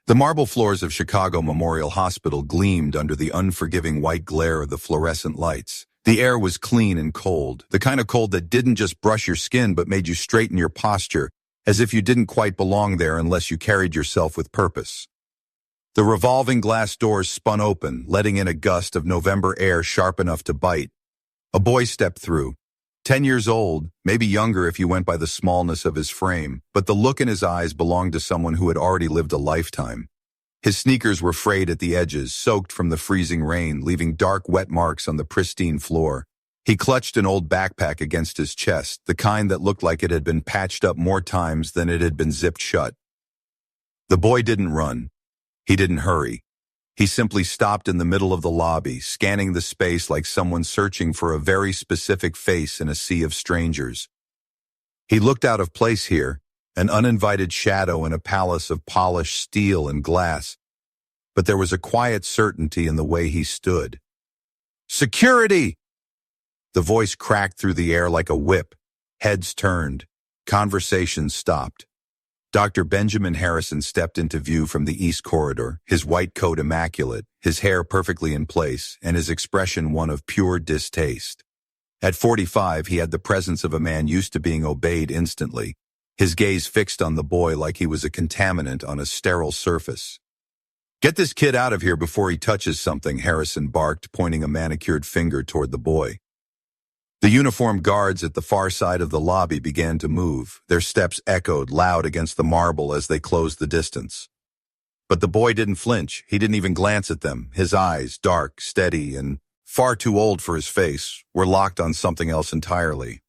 The marble floors of Chicago Memorial Hospital gleamed under the unforgiving white glare of the fluorescent lights. The air was clean and cold, the kind of cold that didn't just brush your skin but made you straighten your posture, as if you didn't quite belong there unless you carried yourself with purpose. The revolving glass doors spun open, letting in a gust of November air sharp enough to bite. A boy stepped through. 10 years old, maybe younger if you went by the smallness of his frame, but the look in his eyes belonged to someone who had already lived a lifetime. His sneakers were frayed at the edges, soaked from the freezing rain, leaving dark, wet marks on the pristine floor. He clutched an old backpack against his chest, the kind that looked like it had been patched up more times than it had been zipped shut. The boy didn't run. He didn't hurry. He simply stopped in the middle of the lobby, scanning the space like someone searching for a very specific face in a sea of strangers. He looked out of place here, an uninvited shadow in a palace of polished steel and glass, but there was a quiet certainty in the way he stood. "Security!" The voice cracked through the air like a whip. Heads turned. Conversations stopped. Dr. Benjamin Harrison stepped into view from the east corridor, his white coat immaculate, his hair perfectly in place, and his expression one of pure distaste. At 45, he had the presence of a man used to being obeyed instantly, his gaze fixed on the boy like he was a contaminant on a sterile surface. "Get this kid out of here before he touches something," Harrison barked, pointing a manicured finger toward the boy. The uniformed guards at the far side of the lobby began to move. Their steps echoed loud against the marble as they closed the distance. But the boy didn't flinch. He didn't even glance at them. His eyes, dark, steady, and far too old for his face, were locked on something else entirely.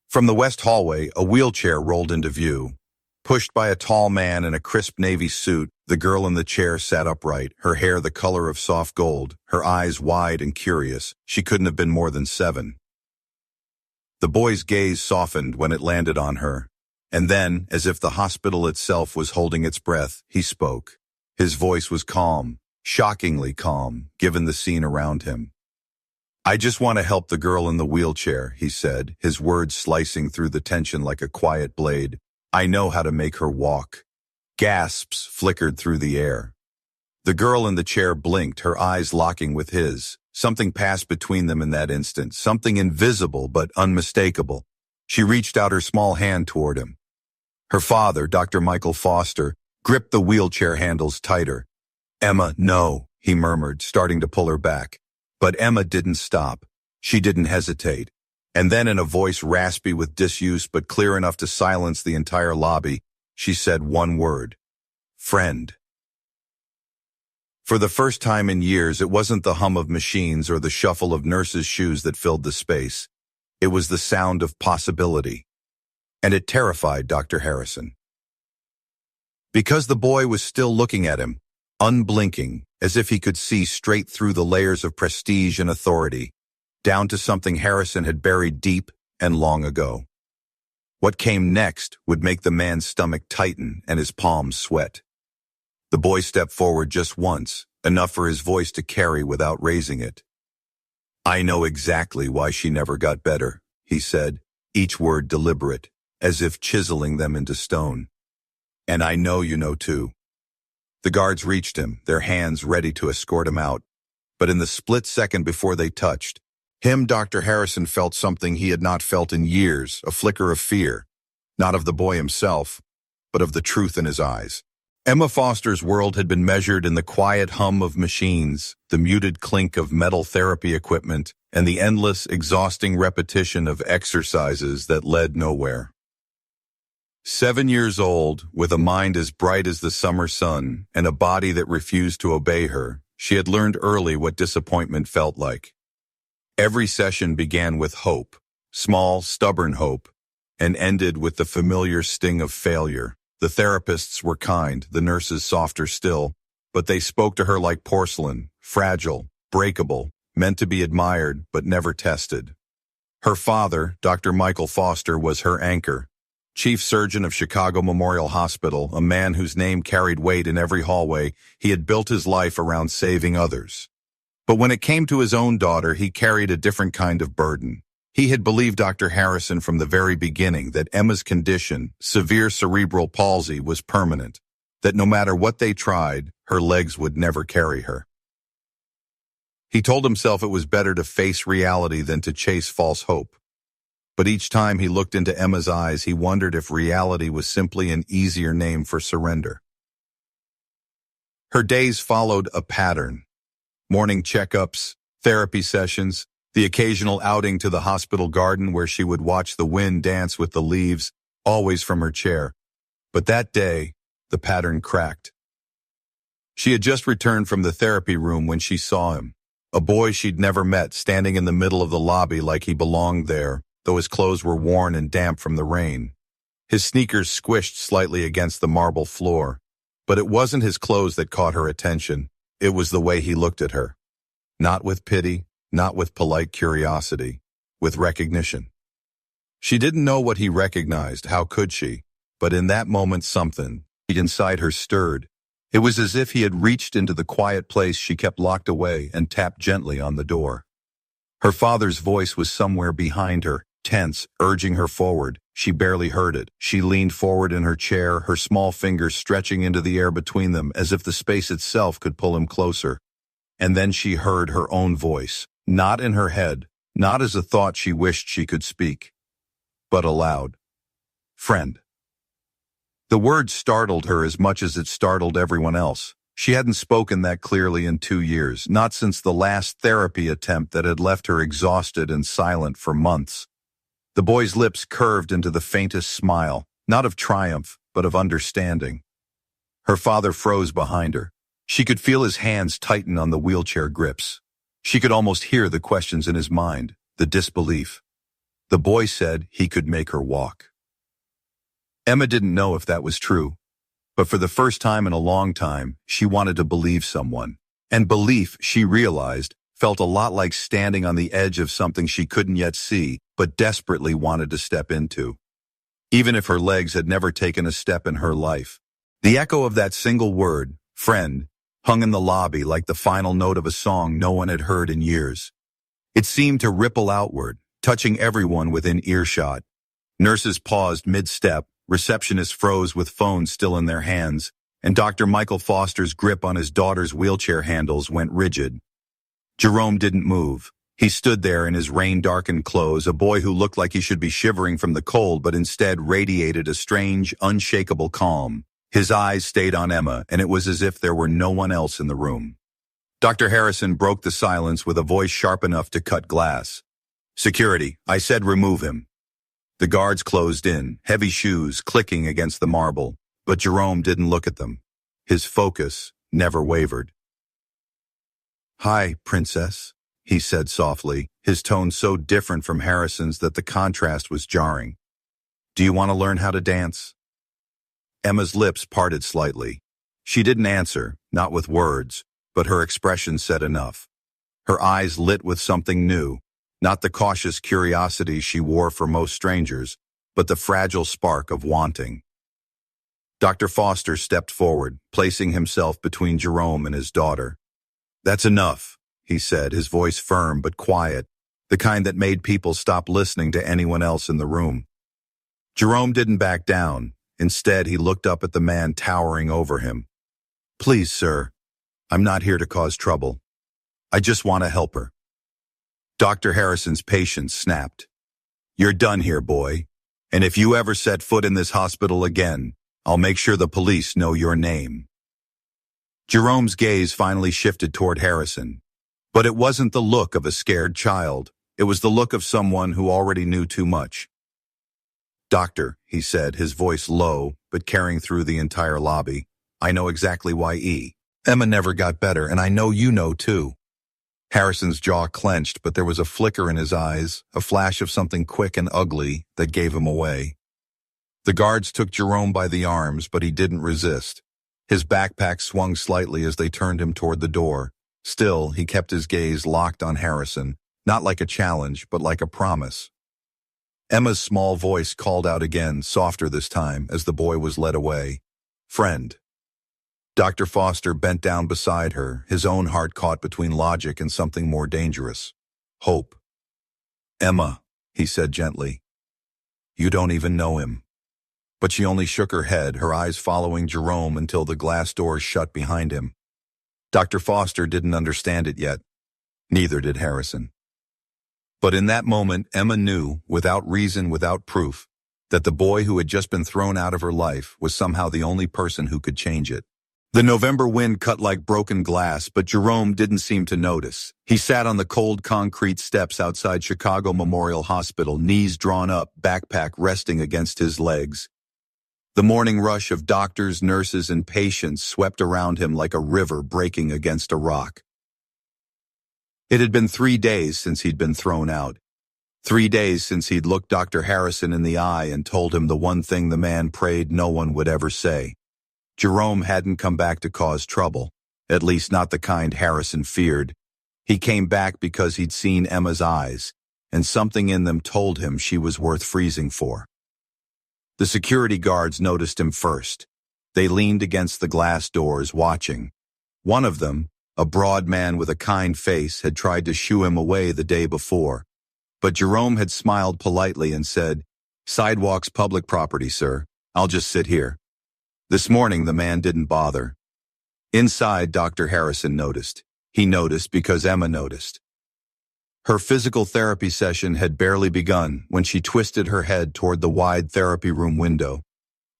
From the west hallway, a wheelchair rolled into view. Pushed by a tall man in a crisp navy suit, the girl in the chair sat upright, her hair the color of soft gold, her eyes wide and curious. She couldn't have been more than 7. The boy's gaze softened when it landed on her, and then, as if the hospital itself was holding its breath, he spoke. His voice was calm, shockingly calm, given the scene around him. "I just want to help the girl in the wheelchair," he said, his words slicing through the tension like a quiet blade. "I know how to make her walk." Gasps flickered through the air. The girl in the chair blinked, her eyes locking with his. Something passed between them in that instant, something invisible but unmistakable. She reached out her small hand toward him. Her father, Dr. Michael Foster, gripped the wheelchair handles tighter. "Emma, no," he murmured, starting to pull her back. But Emma didn't stop. She didn't hesitate. And then in a voice raspy with disuse but clear enough to silence the entire lobby, she said one word. "Friend." For the first time in years, it wasn't the hum of machines or the shuffle of nurses' shoes that filled the space. It was the sound of possibility. And it terrified Dr. Harrison. Because the boy was still looking at him, unblinking, as if he could see straight through the layers of prestige and authority, down to something Harrison had buried deep and long ago. What came next would make the man's stomach tighten and his palms sweat. The boy stepped forward just once, enough for his voice to carry without raising it. "I know exactly why she never got better," he said, each word deliberate, as if chiseling them into stone. "And I know you know too." The guards reached him, their hands ready to escort him out. But in the split second before they touched, Dr. Harrison felt something he had not felt in years, a flicker of fear, not of the boy himself, but of the truth in his eyes. Emma Foster's world had been measured in the quiet hum of machines, the muted clink of metal therapy equipment, and the endless, exhausting repetition of exercises that led nowhere. 7 years old, with a mind as bright as the summer sun and a body that refused to obey her, she had learned early what disappointment felt like. Every session began with hope, small, stubborn hope, and ended with the familiar sting of failure. The therapists were kind, the nurses softer still, but they spoke to her like porcelain, fragile, breakable, meant to be admired but never tested. Her father, Dr. Michael Foster, was her anchor, chief surgeon of Chicago Memorial Hospital, a man whose name carried weight in every hallway. He had built his life around saving others. But when it came to his own daughter, he carried a different kind of burden. He had believed Dr. Harrison from the very beginning that Emma's condition, severe cerebral palsy, was permanent, that no matter what they tried, her legs would never carry her. He told himself it was better to face reality than to chase false hope. But each time he looked into Emma's eyes, he wondered if reality was simply an easier name for surrender. Her days followed a pattern. Morning checkups, therapy sessions, the occasional outing to the hospital garden where she would watch the wind dance with the leaves, always from her chair. But that day, the pattern cracked. She had just returned from the therapy room when she saw him, a boy she'd never met standing in the middle of the lobby like he belonged there, though his clothes were worn and damp from the rain. His sneakers squished slightly against the marble floor. But it wasn't his clothes that caught her attention. It was the way he looked at her. Not with pity, not with polite curiosity, with recognition. She didn't know what he recognized, how could she? But in that moment something inside her stirred. It was as if he had reached into the quiet place she kept locked away and tapped gently on the door. Her father's voice was somewhere behind her, tense, urging her forward. She barely heard it. She leaned forward in her chair, her small fingers stretching into the air between them as if the space itself could pull him closer. And then she heard her own voice, not in her head, not as a thought she wished she could speak, but aloud. Friend. The word startled her as much as it startled everyone else. She hadn't spoken that clearly in 2 years, not since the last therapy attempt that had left her exhausted and silent for months. The boy's lips curved into the faintest smile, not of triumph, but of understanding. Her father froze behind her. She could feel his hands tighten on the wheelchair grips. She could almost hear the questions in his mind, the disbelief. The boy said he could make her walk. Emma didn't know if that was true, but for the first time in a long time, she wanted to believe someone. And belief, she realized, felt a lot like standing on the edge of something she couldn't yet see, but desperately wanted to step into. Even if her legs had never taken a step in her life. The echo of that single word, friend, hung in the lobby like the final note of a song no one had heard in years. It seemed to ripple outward, touching everyone within earshot. Nurses paused mid-step, receptionists froze with phones still in their hands, and Dr. Michael Foster's grip on his daughter's wheelchair handles went rigid. Jerome didn't move. He stood there in his rain-darkened clothes, a boy who looked like he should be shivering from the cold but instead radiated a strange, unshakable calm. His eyes stayed on Emma, and it was as if there were no one else in the room. Dr. Harrison broke the silence with a voice sharp enough to cut glass. Security, I said remove him. The guards closed in, heavy shoes clicking against the marble, but Jerome didn't look at them. His focus never wavered. Hi, princess, he said softly, his tone so different from Harrison's that the contrast was jarring. Do you want to learn how to dance? Emma's lips parted slightly. She didn't answer, not with words, but her expression said enough. Her eyes lit with something new, not the cautious curiosity she wore for most strangers, but the fragile spark of wanting. Dr. Foster stepped forward, placing himself between Jerome and his daughter. That's enough, he said, his voice firm but quiet, the kind that made people stop listening to anyone else in the room. Jerome didn't back down. Instead, he looked up at the man towering over him. Please, sir, I'm not here to cause trouble. I just want to help her. Dr. Harrison's patience snapped. You're done here, boy. And if you ever set foot in this hospital again, I'll make sure the police know your name. Jerome's gaze finally shifted toward Harrison. But it wasn't the look of a scared child. It was the look of someone who already knew too much. Doctor, he said, his voice low, but carrying through the entire lobby, I know exactly why Emma never got better, and I know you know too. Harrison's jaw clenched, but there was a flicker in his eyes, a flash of something quick and ugly that gave him away. The guards took Jerome by the arms, but he didn't resist. His backpack swung slightly as they turned him toward the door. Still, he kept his gaze locked on Harrison, not like a challenge, but like a promise. Emma's small voice called out again, softer this time, as the boy was led away. Friend. Dr. Foster bent down beside her, his own heart caught between logic and something more dangerous. Hope. Emma, he said gently. You don't even know him. But she only shook her head, her eyes following Jerome until the glass doors shut behind him. Dr. Foster didn't understand it yet. Neither did Harrison. But in that moment, Emma knew, without reason, without proof, that the boy who had just been thrown out of her life was somehow the only person who could change it. The November wind cut like broken glass, but Jerome didn't seem to notice. He sat on the cold concrete steps outside Chicago Memorial Hospital, knees drawn up, backpack resting against his legs. The morning rush of doctors, nurses, and patients swept around him like a river breaking against a rock. It had been 3 days since he'd been thrown out. 3 days since he'd looked Dr. Harrison in the eye and told him the one thing the man prayed no one would ever say. Jerome hadn't come back to cause trouble, at least not the kind Harrison feared. He came back because he'd seen Emma's eyes, and something in them told him she was worth freezing for. The security guards noticed him first. They leaned against the glass doors, watching. One of them, a broad man with a kind face, had tried to shoo him away the day before. But Jerome had smiled politely and said, "Sidewalk's public property, sir. I'll just sit here." This morning, the man didn't bother. Inside, Dr. Harrison noticed. He noticed because Emma noticed. Her physical therapy session had barely begun when she twisted her head toward the wide therapy room window.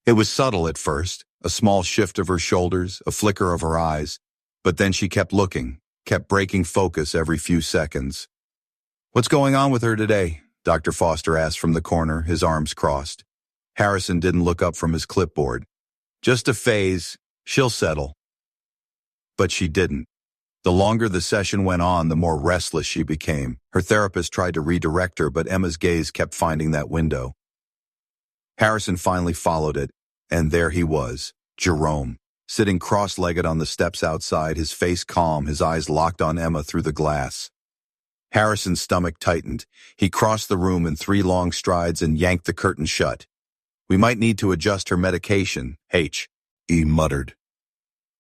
It was subtle at first, a small shift of her shoulders, a flicker of her eyes, but then she kept looking, kept breaking focus every few seconds. "What's going on with her today?" Dr. Foster asked from the corner, his arms crossed. Harrison didn't look up from his clipboard. "Just a phase. She'll settle." But she didn't. The longer the session went on, the more restless she became. Her therapist tried to redirect her, but Emma's gaze kept finding that window. Harrison finally followed it, and there he was, Jerome, sitting cross-legged on the steps outside, his face calm, his eyes locked on Emma through the glass. Harrison's stomach tightened. He crossed the room in 3 long strides and yanked the curtain shut. "We might need to adjust her medication," he muttered.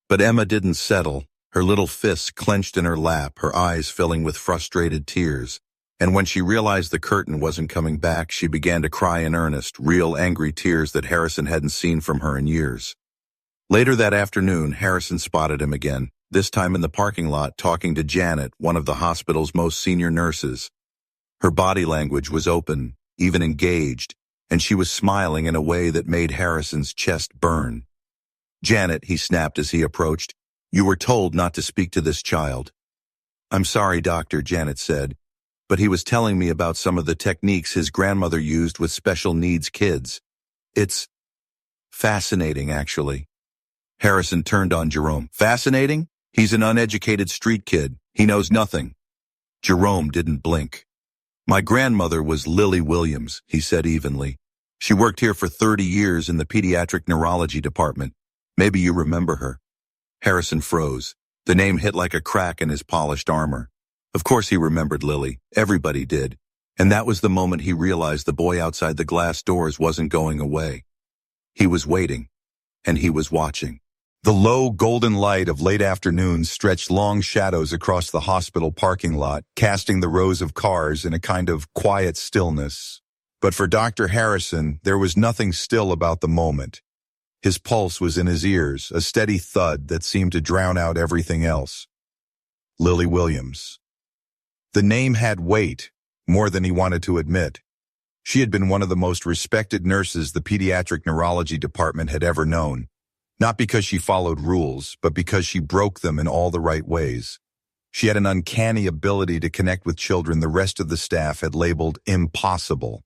But Emma didn't settle, her little fists clenched in her lap, her eyes filling with frustrated tears. And when she realized the curtain wasn't coming back, she began to cry in earnest, real angry tears that Harrison hadn't seen from her in years. Later that afternoon, Harrison spotted him again, this time in the parking lot talking to Janet, one of the hospital's most senior nurses. Her body language was open, even engaged, and she was smiling in a way that made Harrison's chest burn. "Janet," he snapped as he approached, "you were told not to speak to this child." "I'm sorry, doctor," Janet said, "but he was telling me about some of the techniques his grandmother used with special needs kids. It's fascinating, actually." Harrison turned on Jerome. "Fascinating? He's an uneducated street kid. He knows nothing." Jerome didn't blink. "My grandmother was Lily Williams," he said evenly. "She worked here for 30 years in the pediatric neurology department. Maybe you remember her." Harrison froze. The name hit like a crack in his polished armor. Of course he remembered Lily. Everybody did. And that was the moment he realized the boy outside the glass doors wasn't going away. He was waiting, and he was watching. The low, golden light of late afternoon stretched long shadows across the hospital parking lot, casting the rows of cars in a kind of quiet stillness. But for Dr. Harrison, there was nothing still about the moment. His pulse was in his ears, a steady thud that seemed to drown out everything else. Lily Williams. The name had weight, more than he wanted to admit. She had been one of the most respected nurses the pediatric neurology department had ever known. Not because she followed rules, but because she broke them in all the right ways. She had an uncanny ability to connect with children the rest of the staff had labeled impossible.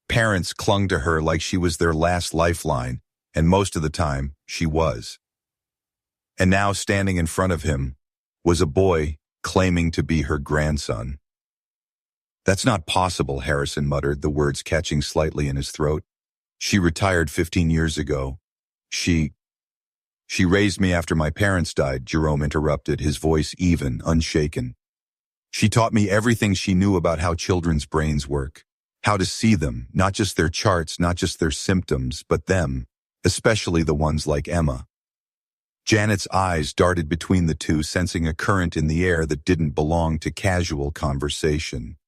Parents clung to her like she was their last lifeline, and most of the time, she was. And now, standing in front of him, was a boy claiming to be her grandson. "That's not possible," Harrison muttered, the words catching slightly in his throat. "She retired 15 years ago. She raised me after my parents died," Jerome interrupted, his voice even, unshaken. "She taught me everything she knew about how children's brains work, how to see them, not just their charts, not just their symptoms, but them, especially the ones like Emma." Janet's eyes darted between the two, sensing a current in the air that didn't belong to casual conversation.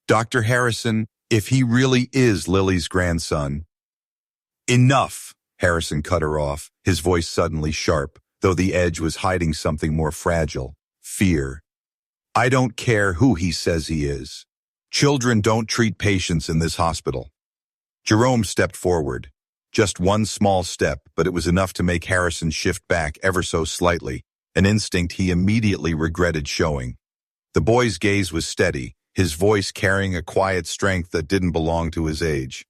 "Dr. Harrison, if he really is Lily's grandson, Enough! Harrison cut her off, his voice suddenly sharp, though the edge was hiding something more fragile. Fear. I don't care who he says he is. Children don't treat patients in this hospital. Jerome stepped forward. Just one small step, but it was enough to make Harrison shift back ever so slightly, an instinct he immediately regretted showing. The boy's gaze was steady, his voice carrying a quiet strength that didn't belong to his age.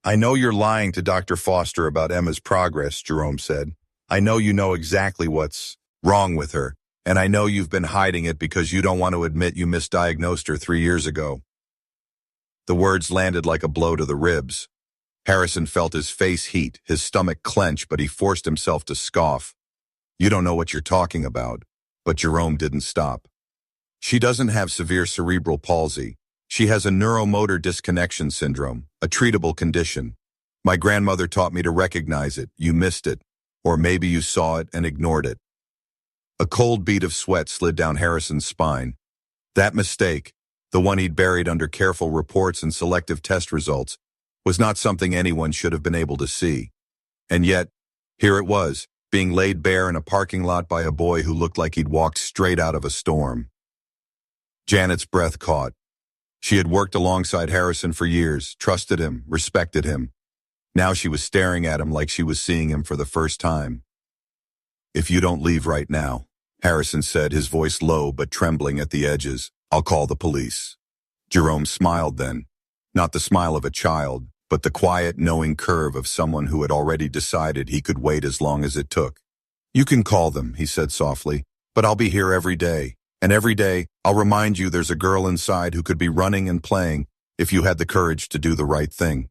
I know you're lying to Dr. Foster about Emma's progress, Jerome said. I know you know exactly what's wrong with her, and I know you've been hiding it because you don't want to admit you misdiagnosed her 3 years ago. The words landed like a blow to the ribs. Harrison felt his face heat, his stomach clench, but he forced himself to scoff. You don't know what you're talking about. But Jerome didn't stop. She doesn't have severe cerebral palsy. She has a neuromotor disconnection syndrome, a treatable condition. My grandmother taught me to recognize it. You missed it. Or maybe you saw it and ignored it. A cold bead of sweat slid down Harrison's spine. That mistake, the one he'd buried under careful reports and selective test results, was not something anyone should have been able to see. And yet, here it was, being laid bare in a parking lot by a boy who looked like he'd walked straight out of a storm. Janet's breath caught. She had worked alongside Harrison for years, trusted him, respected him. Now she was staring at him like she was seeing him for the first time. If you don't leave right now, Harrison said, his voice low but trembling at the edges, I'll call the police. Jerome smiled then. Not the smile of a child, but the quiet, knowing curve of someone who had already decided he could wait as long as it took. You can call them, he said softly, but I'll be here every day. And every day, I'll remind you there's a girl inside who could be running and playing if you had the courage to do the right thing.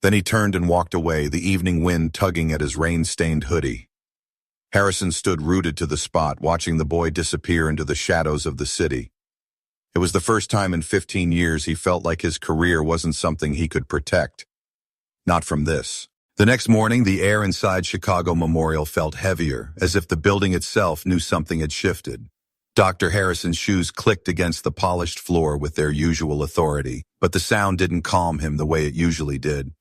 Then he turned and walked away, the evening wind tugging at his rain-stained hoodie. Harrison stood rooted to the spot, watching the boy disappear into the shadows of the city. It was the first time in 15 years he felt like his career wasn't something he could protect. Not from this. The next morning, the air inside Chicago Memorial felt heavier, as if the building itself knew something had shifted. Dr. Harrison's shoes clicked against the polished floor with their usual authority, but the sound didn't calm him the way it usually did.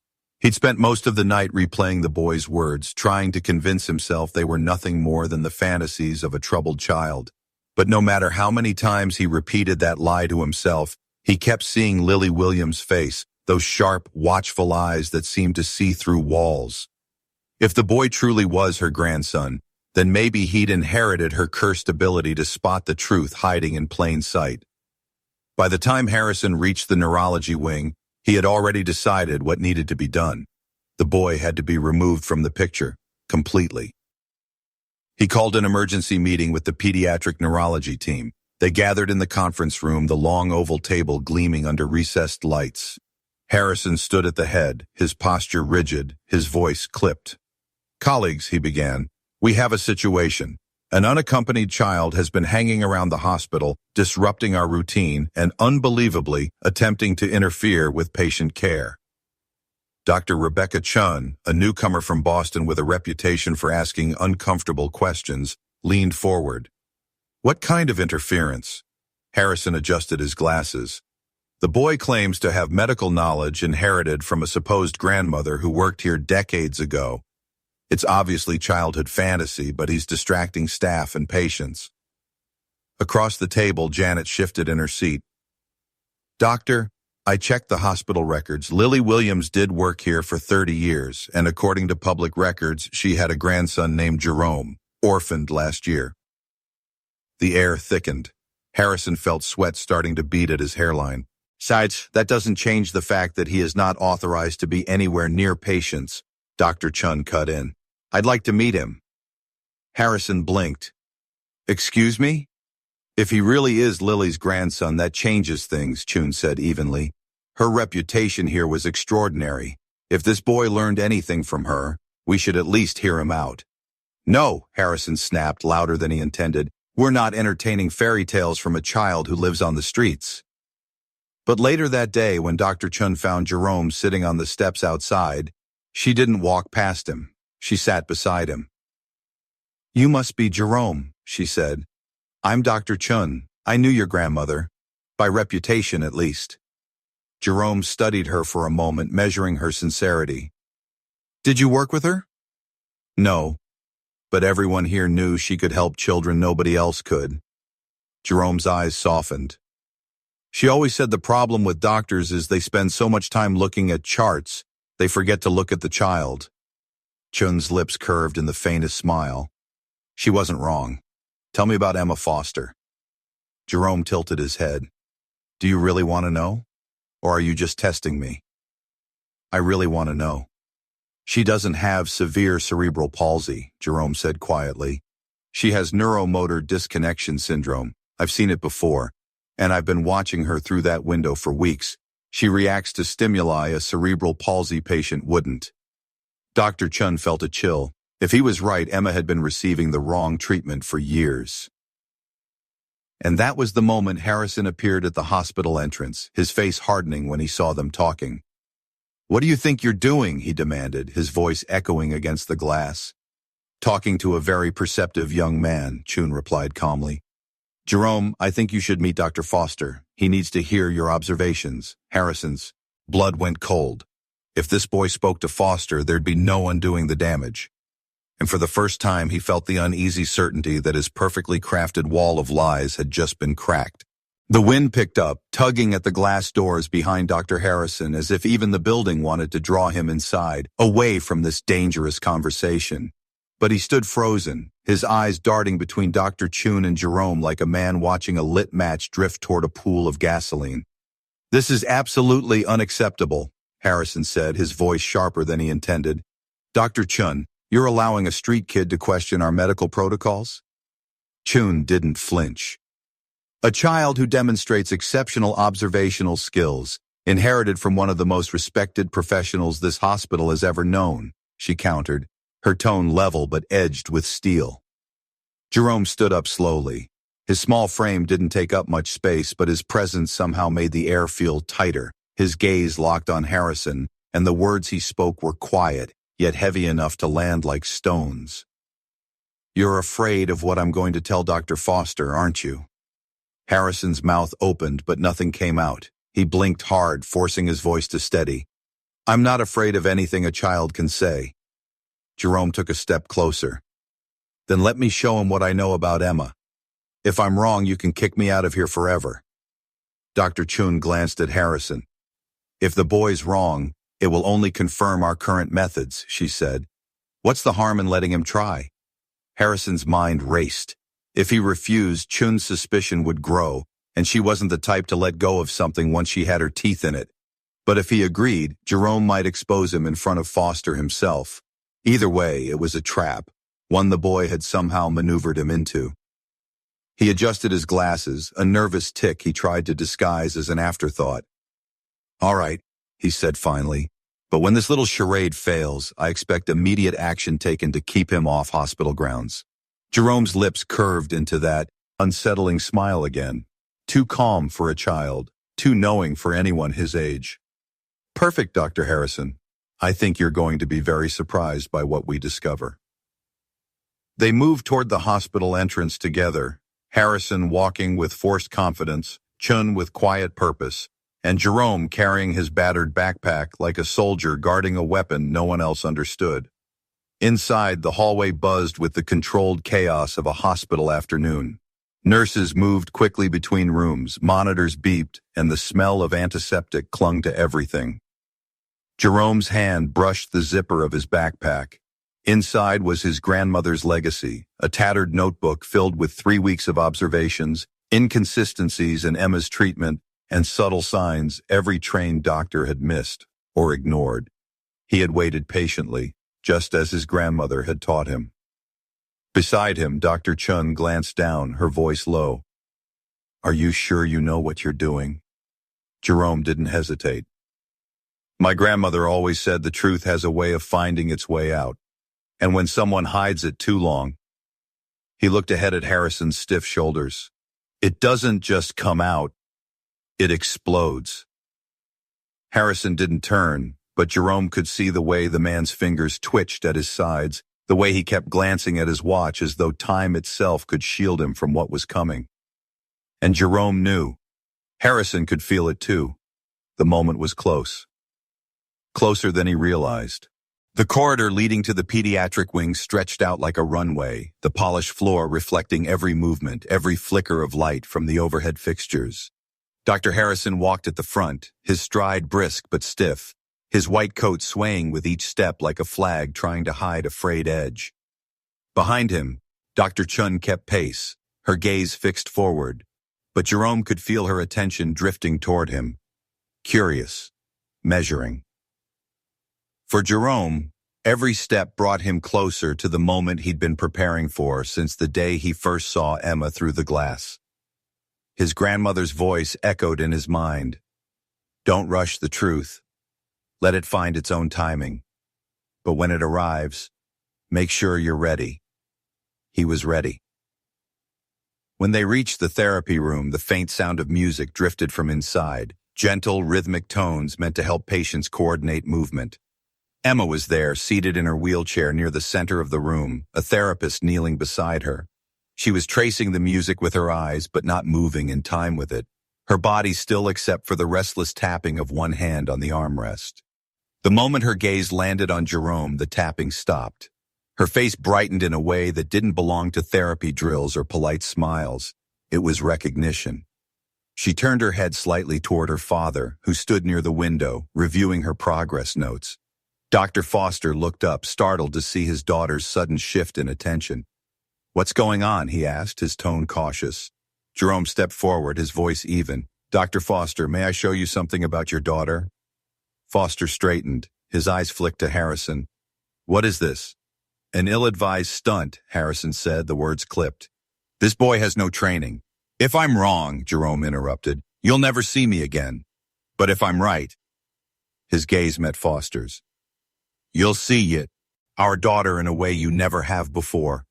He'd spent most of the night replaying the boy's words, trying to convince himself they were nothing more than the fantasies of a troubled child. But no matter how many times he repeated that lie to himself, he kept seeing Lily Williams' face, those sharp, watchful eyes that seemed to see through walls. If the boy truly was her grandson, then maybe he'd inherited her cursed ability to spot the truth hiding in plain sight. By the time Harrison reached the neurology wing, he had already decided what needed to be done. The boy had to be removed from the picture, completely. He called an emergency meeting with the pediatric neurology team. They gathered in the conference room, the long oval table gleaming under recessed lights. Harrison stood at the head, his posture rigid, his voice clipped. Colleagues, he began, we have a situation. An unaccompanied child has been hanging around the hospital, disrupting our routine and unbelievably attempting to interfere with patient care. Dr. Rebecca Chun, a newcomer from Boston with a reputation for asking uncomfortable questions, leaned forward. What kind of interference? Harrison adjusted his glasses. The boy claims to have medical knowledge inherited from a supposed grandmother who worked here decades ago. It's obviously childhood fantasy, but he's distracting staff and patients. Across the table, Janet shifted in her seat. Doctor, I checked the hospital records. Lily Williams did work here for 30 years, and according to public records, she had a grandson named Jerome, orphaned last year. The air thickened. Harrison felt sweat starting to bead at his hairline. Besides, that doesn't change the fact that he is not authorized to be anywhere near patients. Dr. Chun cut in. I'd like to meet him. Harrison blinked. Excuse me? If he really is Lily's grandson, that changes things, Chun said evenly. Her reputation here was extraordinary. If this boy learned anything from her, we should at least hear him out. No, Harrison snapped louder than he intended. We're not entertaining fairy tales from a child who lives on the streets. But later that day, when Dr. Chun found Jerome sitting on the steps outside, she didn't walk past him. She sat beside him. You must be Jerome, she said. I'm Dr. Chun. I knew your grandmother. By reputation, at least. Jerome studied her for a moment, measuring her sincerity. Did you work with her? No, but everyone here knew she could help children nobody else could. Jerome's eyes softened. She always said the problem with doctors is they spend so much time looking at charts, they forget to look at the child. Chun's lips curved in the faintest smile. She wasn't wrong. Tell me about Emma Foster. Jerome tilted his head. Do you really want to know? Or are you just testing me? I really want to know. She doesn't have severe cerebral palsy, Jerome said quietly. She has neuromotor disconnection syndrome. I've seen it before, and I've been watching her through that window for weeks. She reacts to stimuli a cerebral palsy patient wouldn't. Dr. Chun felt a chill. If he was right, Emma had been receiving the wrong treatment for years. And that was the moment Harrison appeared at the hospital entrance, his face hardening when he saw them talking. What do you think you're doing? He demanded, his voice echoing against the glass. Talking to a very perceptive young man, Chun replied calmly. Jerome, I think you should meet Dr. Foster. He needs to hear your observations. Harrison's blood went cold. If this boy spoke to Foster, there'd be no undoing the damage. And for the first time, he felt the uneasy certainty that his perfectly crafted wall of lies had just been cracked. The wind picked up, tugging at the glass doors behind Dr. Harrison as if even the building wanted to draw him inside, away from this dangerous conversation. But he stood frozen, his eyes darting between Dr. Chun and Jerome like a man watching a lit match drift toward a pool of gasoline. This is absolutely unacceptable, Harrison said, his voice sharper than he intended. Dr. Chun, you're allowing a street kid to question our medical protocols? Chun didn't flinch. A child who demonstrates exceptional observational skills, inherited from one of the most respected professionals this hospital has ever known, she countered, her tone level but edged with steel. Jerome stood up slowly. His small frame didn't take up much space, but his presence somehow made the air feel tighter. His gaze locked on Harrison, and the words he spoke were quiet, yet heavy enough to land like stones. You're afraid of what I'm going to tell Dr. Foster, aren't you? Harrison's mouth opened, but nothing came out. He blinked hard, forcing his voice to steady. I'm not afraid of anything a child can say. Jerome took a step closer. Then let me show him what I know about Emma. If I'm wrong, you can kick me out of here forever. Dr. Chun glanced at Harrison. If the boy's wrong, it will only confirm our current methods, she said. What's the harm in letting him try? Harrison's mind raced. If he refused, Chun's suspicion would grow, and she wasn't the type to let go of something once she had her teeth in it. But if he agreed, Jerome might expose him in front of Foster himself. Either way, it was a trap, one the boy had somehow maneuvered him into. He adjusted his glasses, a nervous tic he tried to disguise as an afterthought. All right, he said finally, but when this little charade fails, I expect immediate action taken to keep him off hospital grounds. Jerome's lips curved into that unsettling smile again. Too calm for a child, too knowing for anyone his age. Perfect, Dr. Harrison. I think you're going to be very surprised by what we discover. They moved toward the hospital entrance together, Harrison walking with forced confidence, Chun with quiet purpose, and Jerome carrying his battered backpack like a soldier guarding a weapon no one else understood. Inside, the hallway buzzed with the controlled chaos of a hospital afternoon. Nurses moved quickly between rooms, monitors beeped, and the smell of antiseptic clung to everything. Jerome's hand brushed the zipper of his backpack. Inside was his grandmother's legacy, a tattered notebook filled with 3 weeks of observations, inconsistencies in Emma's treatment, and subtle signs every trained doctor had missed or ignored. He had waited patiently, just as his grandmother had taught him. Beside him, Dr. Chun glanced down, her voice low. Are you sure you know what you're doing? Jerome didn't hesitate. My grandmother always said the truth has a way of finding its way out, and when someone hides it too long. He looked ahead at Harrison's stiff shoulders. It doesn't just come out, it explodes. Harrison didn't turn, but Jerome could see the way the man's fingers twitched at his sides, the way he kept glancing at his watch as though time itself could shield him from what was coming. And Jerome knew. Harrison could feel it too. The moment was close. Closer than he realized. The corridor leading to the pediatric wing stretched out like a runway, the polished floor reflecting every movement, every flicker of light from the overhead fixtures. Dr. Harrison walked at the front, his stride brisk but stiff, his white coat swaying with each step like a flag trying to hide a frayed edge. Behind him, Dr. Chun kept pace, her gaze fixed forward, but Jerome could feel her attention drifting toward him. Curious, measuring. For Jerome, every step brought him closer to the moment he'd been preparing for since the day he first saw Emma through the glass. His grandmother's voice echoed in his mind. Don't rush the truth. Let it find its own timing. But when it arrives, make sure you're ready. He was ready. When they reached the therapy room, the faint sound of music drifted from inside, gentle, rhythmic tones meant to help patients coordinate movement. Emma was there, seated in her wheelchair near the center of the room, a therapist kneeling beside her. She was tracing the music with her eyes, but not moving in time with it, her body still except for the restless tapping of one hand on the armrest. The moment her gaze landed on Jerome, the tapping stopped. Her face brightened in a way that didn't belong to therapy drills or polite smiles. It was recognition. She turned her head slightly toward her father, who stood near the window, reviewing her progress notes. Dr. Foster looked up, startled to see his daughter's sudden shift in attention. What's going on? He asked, his tone cautious. Jerome stepped forward, his voice even. Dr. Foster, may I show you something about your daughter? Foster straightened, his eyes flicked to Harrison. What is this? An ill-advised stunt, Harrison said, the words clipped. This boy has no training. If I'm wrong, Jerome interrupted, you'll never see me again. But if I'm right, his gaze met Foster's. You'll see it, our daughter in a way you never have before.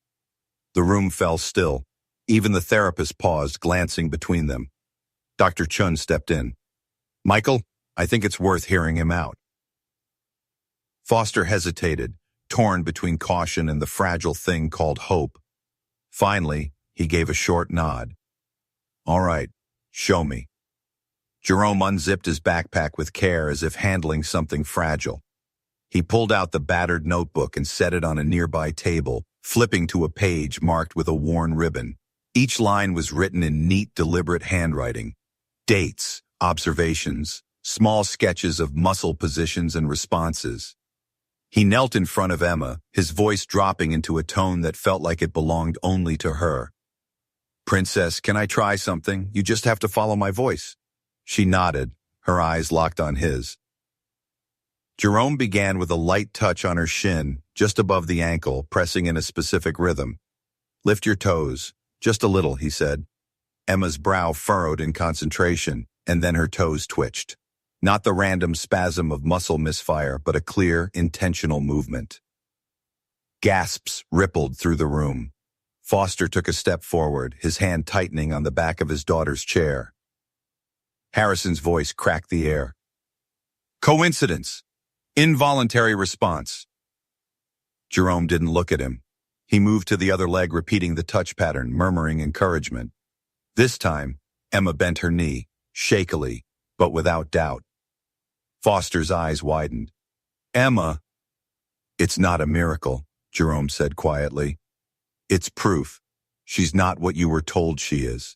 The room fell still. Even the therapist paused, glancing between them. Dr. Chun stepped in. Michael, I think it's worth hearing him out. Foster hesitated, torn between caution and the fragile thing called hope. Finally, he gave a short nod. All right, show me. Jerome unzipped his backpack with care as if handling something fragile. He pulled out the battered notebook and set it on a nearby table, flipping to a page marked with a worn ribbon. Each line was written in neat, deliberate handwriting. Dates, observations, small sketches of muscle positions and responses. He knelt in front of Emma, his voice dropping into a tone that felt like it belonged only to her. Princess, can I try something? You just have to follow my voice. She nodded, her eyes locked on his. Jerome began with a light touch on her shin, just above the ankle, pressing in a specific rhythm. Lift your toes, just a little, he said. Emma's brow furrowed in concentration, and then her toes twitched. Not the random spasm of muscle misfire, but a clear, intentional movement. Gasps rippled through the room. Foster took a step forward, his hand tightening on the back of his daughter's chair. Harrison's voice cracked the air. Coincidence. Involuntary response. Jerome didn't look at him. He moved to the other leg, repeating the touch pattern, murmuring encouragement. This time, Emma bent her knee, shakily, but without doubt. Foster's eyes widened. Emma. It's not a miracle, Jerome said quietly. It's proof. She's not what you were told she is.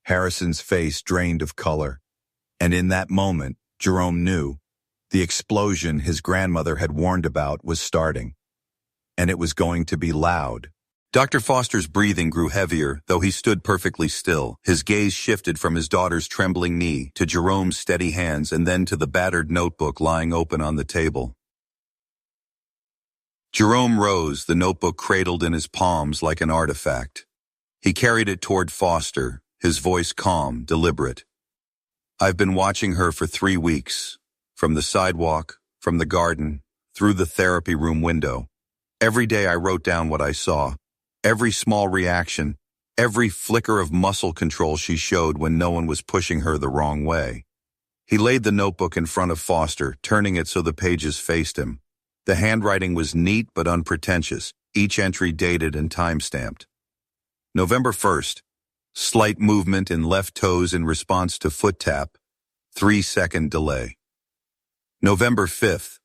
Harrison's face drained of color. And in that moment, Jerome knew. The explosion his grandmother had warned about was starting. And it was going to be loud. Dr. Foster's breathing grew heavier, though he stood perfectly still. His gaze shifted from his daughter's trembling knee to Jerome's steady hands and then to the battered notebook lying open on the table. Jerome rose, the notebook cradled in his palms like an artifact. He carried it toward Foster, his voice calm, deliberate. I've been watching her for 3 weeks. From the sidewalk, from the garden, through the therapy room window. Every day I wrote down what I saw. Every small reaction, every flicker of muscle control she showed when no one was pushing her the wrong way. He laid the notebook in front of Foster, turning it so the pages faced him. The handwriting was neat but unpretentious, each entry dated and time-stamped. November 1st, slight movement in left toes in response to foot tap, 3-second delay. November 5th,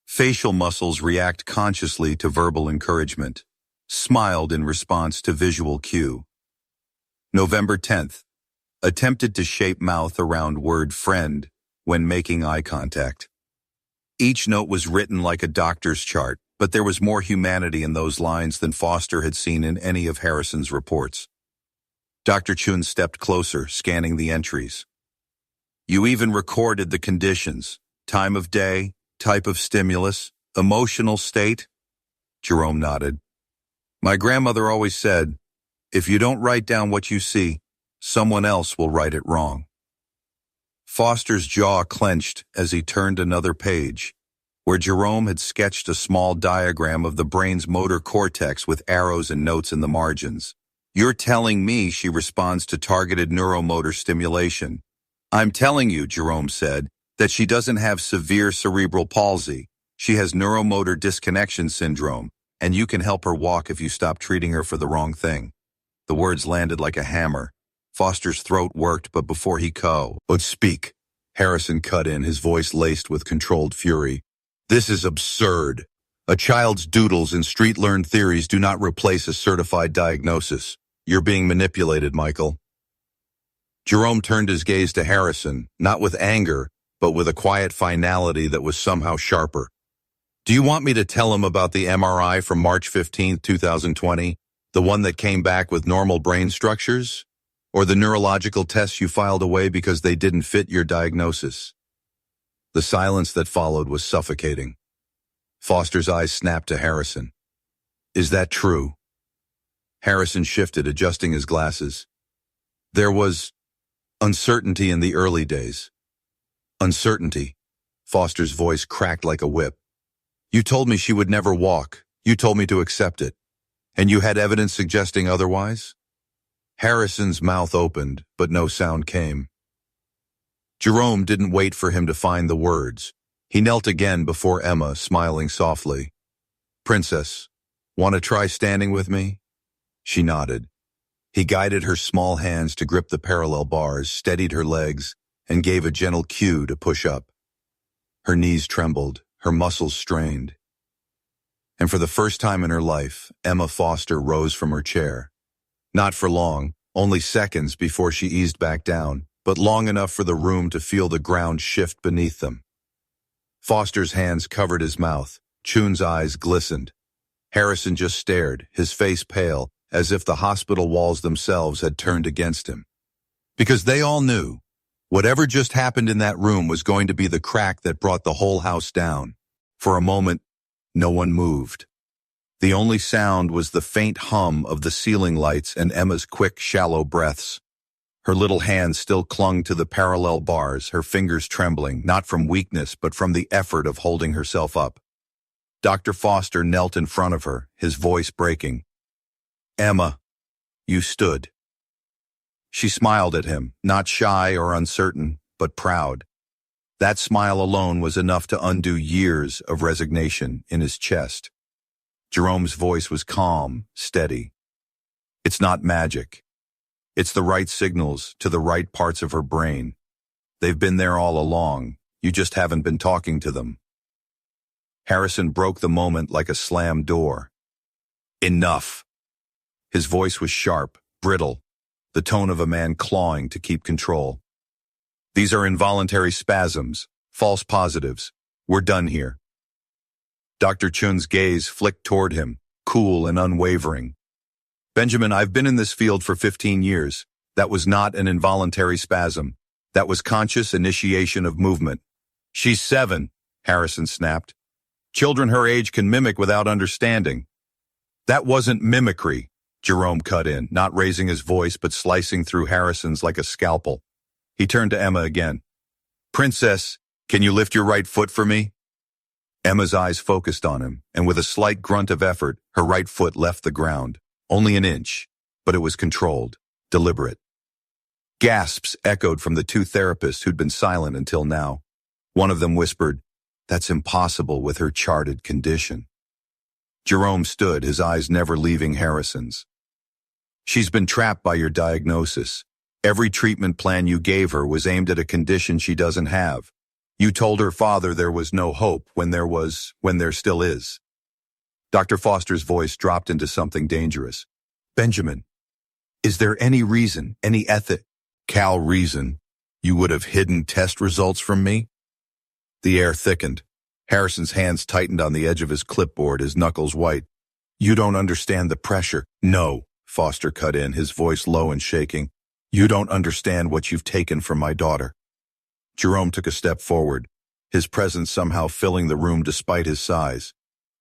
Facial muscles react consciously to verbal encouragement. Smiled in response to visual cue. November 10th. Attempted to shape mouth around word friend when making eye contact. Each note was written like a doctor's chart, but there was more humanity in those lines than Foster had seen in any of Harrison's reports. Dr. Chun stepped closer, scanning the entries. You even recorded the conditions: time of day, type of stimulus, emotional state? Jerome nodded. My grandmother always said, if you don't write down what you see, someone else will write it wrong. Foster's jaw clenched as he turned another page, where Jerome had sketched a small diagram of the brain's motor cortex with arrows and notes in the margins. You're telling me she responds to targeted neuromotor stimulation. I'm telling you, Jerome said, that she doesn't have severe cerebral palsy. She has neuromotor disconnection syndrome, and you can help her walk if you stop treating her for the wrong thing. The words landed like a hammer. Foster's throat worked, but before he could speak, Harrison cut in, his voice laced with controlled fury. This is absurd. A child's doodles and street-learned theories do not replace a certified diagnosis. You're being manipulated, Michael. Jerome turned his gaze to Harrison, not with anger, but with a quiet finality that was somehow sharper. Do you want me to tell him about the MRI from March 15, 2020, the one that came back with normal brain structures? Or the neurological tests you filed away because they didn't fit your diagnosis? The silence that followed was suffocating. Foster's eyes snapped to Harrison. Is that true? Harrison shifted, adjusting his glasses. There was uncertainty in the early days. Uncertainty. Foster's voice cracked like a whip. You told me she would never walk. You told me to accept it. And you had evidence suggesting otherwise? Harrison's mouth opened, but no sound came. Jerome didn't wait for him to find the words. He knelt again before Emma, smiling softly. Princess, want to try standing with me? She nodded. He guided her small hands to grip the parallel bars, steadied her legs, and gave a gentle cue to push up. Her knees trembled, her muscles strained. And for the first time in her life, Emma Foster rose from her chair. Not for long, only seconds before she eased back down, but long enough for the room to feel the ground shift beneath them. Foster's hands covered his mouth. Chun's eyes glistened. Harrison just stared, his face pale, as if the hospital walls themselves had turned against him. Because they all knew, whatever just happened in that room was going to be the crack that brought the whole house down. For a moment, no one moved. The only sound was the faint hum of the ceiling lights and Emma's quick, shallow breaths. Her little hands still clung to the parallel bars, her fingers trembling, not from weakness, but from the effort of holding herself up. Dr. Foster knelt in front of her, his voice breaking. Emma, you stood. She smiled at him, not shy or uncertain, but proud. That smile alone was enough to undo years of resignation in his chest. Jerome's voice was calm, steady. It's not magic. It's the right signals to the right parts of her brain. They've been there all along. You just haven't been talking to them. Harrison broke the moment like a slammed door. Enough. His voice was sharp, brittle, the tone of a man clawing to keep control. These are involuntary spasms, false positives. We're done here. Dr. Chun's gaze flicked toward him, cool and unwavering. Benjamin, I've been in this field for 15 years. That was not an involuntary spasm. That was conscious initiation of movement. She's 7, Harrison snapped. Children her age can mimic without understanding. That wasn't mimicry, Jerome cut in, not raising his voice but slicing through Harrison's like a scalpel. He turned to Emma again. Princess, can you lift your right foot for me? Emma's eyes focused on him, and with a slight grunt of effort, her right foot left the ground. Only an inch, but it was controlled, deliberate. Gasps echoed from the two therapists who'd been silent until now. One of them whispered, That's impossible with her charted condition. Jerome stood, his eyes never leaving Harrison's. She's been trapped by your diagnosis. Every treatment plan you gave her was aimed at a condition she doesn't have. You told her father there was no hope when there still is. Dr. Foster's voice dropped into something dangerous. Benjamin, is there any reason, any ethical reason, you would have hidden test results from me? The air thickened. Harrison's hands tightened on the edge of his clipboard, his knuckles white. You don't understand the pressure. No, Foster cut in, his voice low and shaking. You don't understand what you've taken from my daughter. Jerome took a step forward, his presence somehow filling the room despite his size.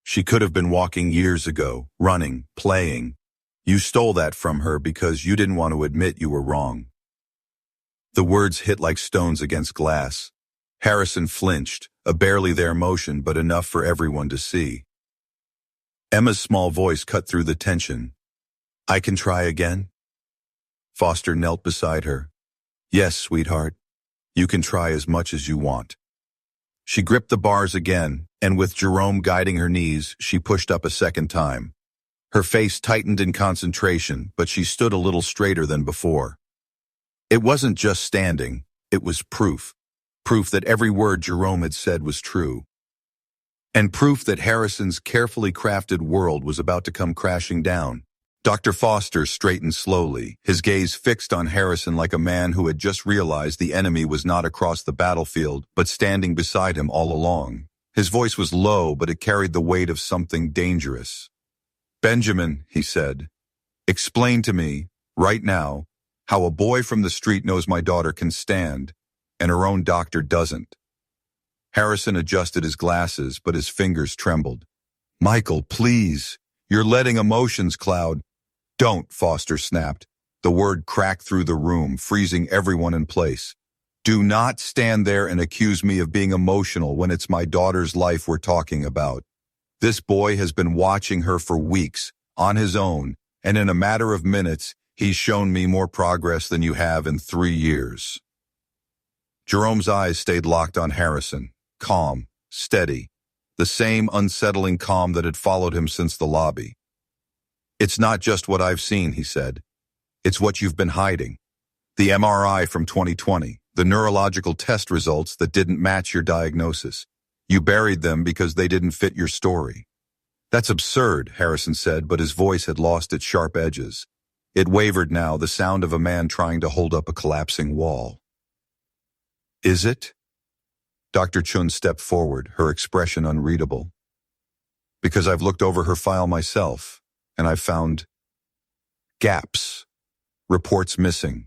She could have been walking years ago, running, playing. You stole that from her because you didn't want to admit you were wrong. The words hit like stones against glass. Harrison flinched, a barely there motion but enough for everyone to see. Emma's small voice cut through the tension. I can try again? Foster knelt beside her. Yes, sweetheart. You can try as much as you want. She gripped the bars again, and with Jerome guiding her knees, she pushed up a second time. Her face tightened in concentration, but she stood a little straighter than before. It wasn't just standing, it was proof. Proof that every word Jerome had said was true. And proof that Harrison's carefully crafted world was about to come crashing down. Dr. Foster straightened slowly, his gaze fixed on Harrison like a man who had just realized the enemy was not across the battlefield, but standing beside him all along. His voice was low, but it carried the weight of something dangerous. Benjamin, he said, explain to me, right now, how a boy from the street knows my daughter can stand, and her own doctor doesn't. Harrison adjusted his glasses, but his fingers trembled. Michael, please, you're letting emotions cloud. Don't, Foster snapped. The word cracked through the room, freezing everyone in place. Do not stand there and accuse me of being emotional when it's my daughter's life we're talking about. This boy has been watching her for weeks, on his own, and in a matter of minutes, he's shown me more progress than you have in 3 years. Jerome's eyes stayed locked on Harrison, calm, steady, the same unsettling calm that had followed him since the lobby. It's not just what I've seen, he said. It's what you've been hiding. The MRI from 2020, the neurological test results that didn't match your diagnosis. You buried them because they didn't fit your story. That's absurd, Harrison said, but his voice had lost its sharp edges. It wavered now, the sound of a man trying to hold up a collapsing wall. Is it? Dr. Chun stepped forward, her expression unreadable. Because I've looked over her file myself, and I've found gaps, reports missing,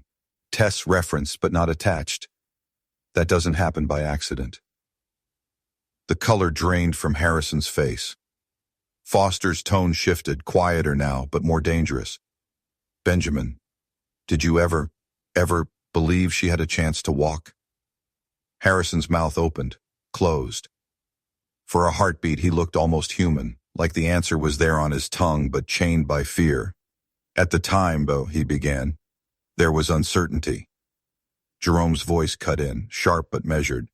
tests referenced but not attached. That doesn't happen by accident. The color drained from Harrison's face. Foster's tone shifted, quieter now, but more dangerous. Benjamin, did you ever believe she had a chance to walk? Harrison's mouth opened, closed. For a heartbeat, he looked almost human, like the answer was there on his tongue but chained by fear. At the time, though, he began, there was uncertainty. Jerome's voice cut in, sharp but measured.